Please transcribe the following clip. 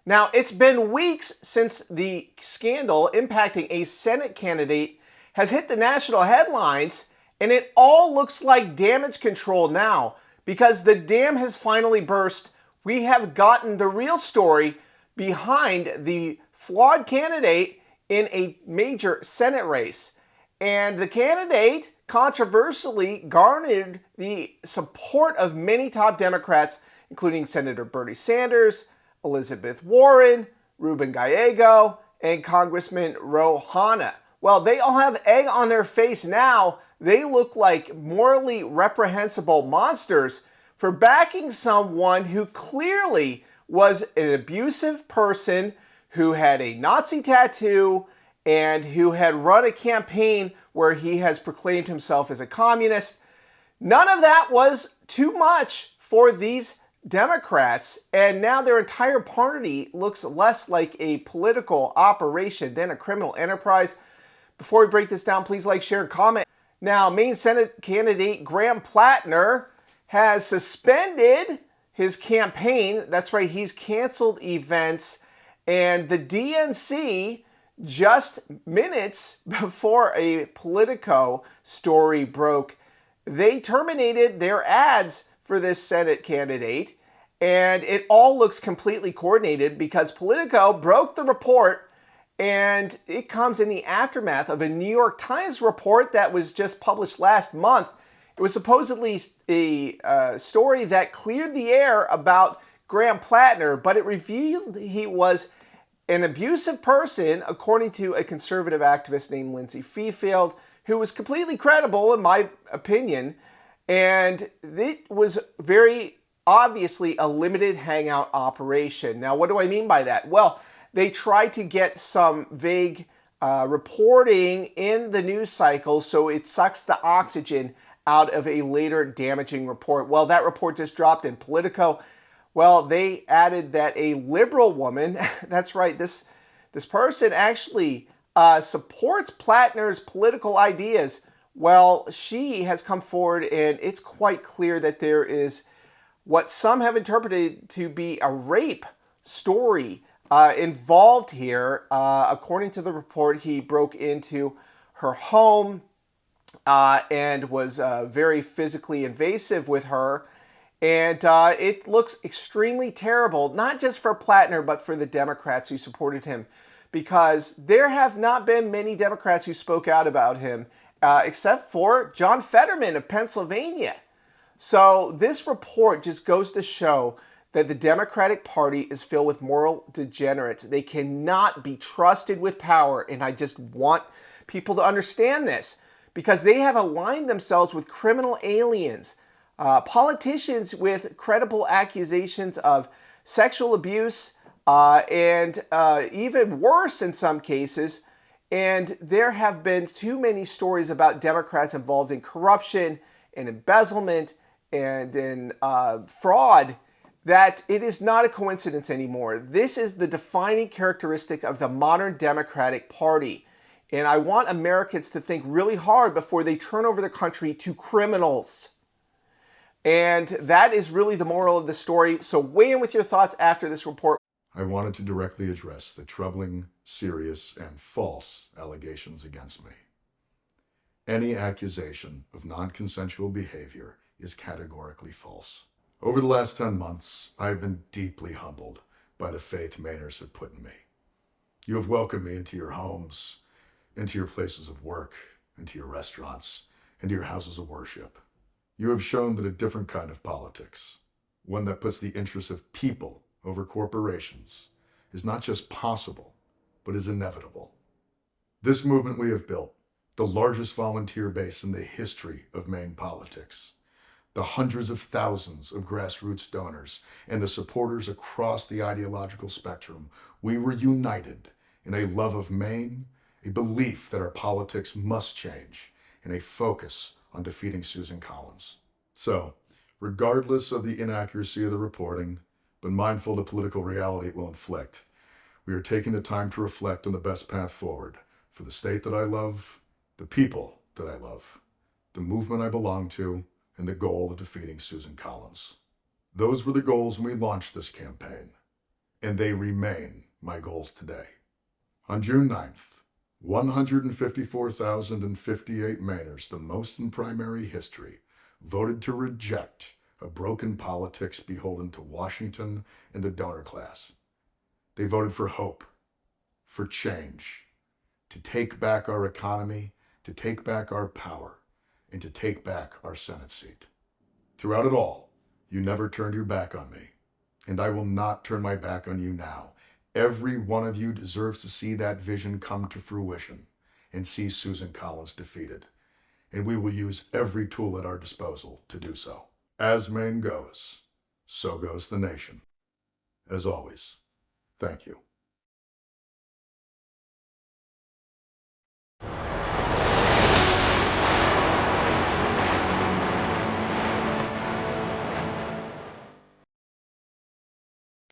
Now, it's been weeks since the scandal impacting a Senate candidate has hit the national headlines, and it all looks like damage control now because the dam has finally burst. We have gotten the real story behind the flawed candidate in a major Senate race. And the candidate controversially garnered the support of many top Democrats, including Senator Bernie Sanders, Elizabeth Warren, Ruben Gallego, and Congressman Ro Hanna. Well, they all have egg on their face now. They look like morally reprehensible monsters for backing someone who clearly was an abusive person who had a Nazi tattoo and who had run a campaign where he has proclaimed himself as a communist. None of that was too much for these Democrats, and now their entire party looks less like a political operation than a criminal enterprise. Before we break this down, please like, share, and comment. Now, Maine Senate candidate Graham Plattner has suspended his campaign. That's right, he's canceled events, and the DNC, just minutes before a Politico story broke, they terminated their ads for this Senate candidate, and it all looks completely coordinated because Politico broke the report, and it comes in the aftermath of a New York Times report that was just published last month. It was supposedly a story that cleared the air about Graham Plattner, but it revealed he was an abusive person, according to a conservative activist named Lindsay Fifield, who was completely credible, in my opinion. And it was very obviously a limited hangout operation. Now, what do I mean by that? Well, they tried to get some vague reporting in the news cycle so it sucks the oxygen out of a later damaging report. Well, that report just dropped in Politico. Well, they added that a liberal woman, that's right, this person actually supports Plattner's political ideas. Well, she has come forward, and it's quite clear that there is what some have interpreted to be a rape story involved here. According to the report, he broke into her home and was very physically invasive with her. And it looks extremely terrible, not just for Plattner, but for the Democrats who supported him, because there have not been many Democrats who spoke out about him, except for John Fetterman of Pennsylvania. So this report just goes to show that the Democratic Party is filled with moral degenerates. They cannot be trusted with power, and I just want people to understand this, because they have aligned themselves with criminal aliens, politicians with credible accusations of sexual abuse, and even worse in some cases. And there have been too many stories about Democrats involved in corruption and embezzlement and in fraud that it is not a coincidence anymore. This is the defining characteristic of the modern Democratic Party. And I want Americans to think really hard before they turn over the country to criminals. And that is really the moral of the story. So weigh in with your thoughts after this report. I wanted to directly address the troubling, serious, and false allegations against me. Any accusation of non-consensual behavior is categorically false. Over the last 10 months, I have been deeply humbled by the faith Mainers have put in me. You have welcomed me into your homes, into your places of work, into your restaurants, into your houses of worship. You have shown that a different kind of politics, one that puts the interests of people over corporations, is not just possible, but is inevitable. This movement we have built, the largest volunteer base in the history of Maine politics, the hundreds of thousands of grassroots donors, and the supporters across the ideological spectrum, we were united in a love of Maine, a belief that our politics must change, and a focus on defeating Susan Collins. So, regardless of the inaccuracy of the reporting, but mindful of the political reality it will inflict, we are taking the time to reflect on the best path forward for the state that I love, the people that I love, the movement I belong to, and the goal of defeating Susan Collins. Those were the goals when we launched this campaign. and they remain my goals today. On June 9th, 154,058 Mainers, the most in primary history, voted to reject a broken politics beholden to Washington and the donor class. They voted for hope, for change, to take back our economy, to take back our power, and to take back our Senate seat. Throughout it all, you never turned your back on me, and I will not turn my back on you now. Every one of you deserves to see that vision come to fruition and see Susan Collins defeated, and we will use every tool at our disposal to do so. As Maine goes, so goes the nation. As always, thank you.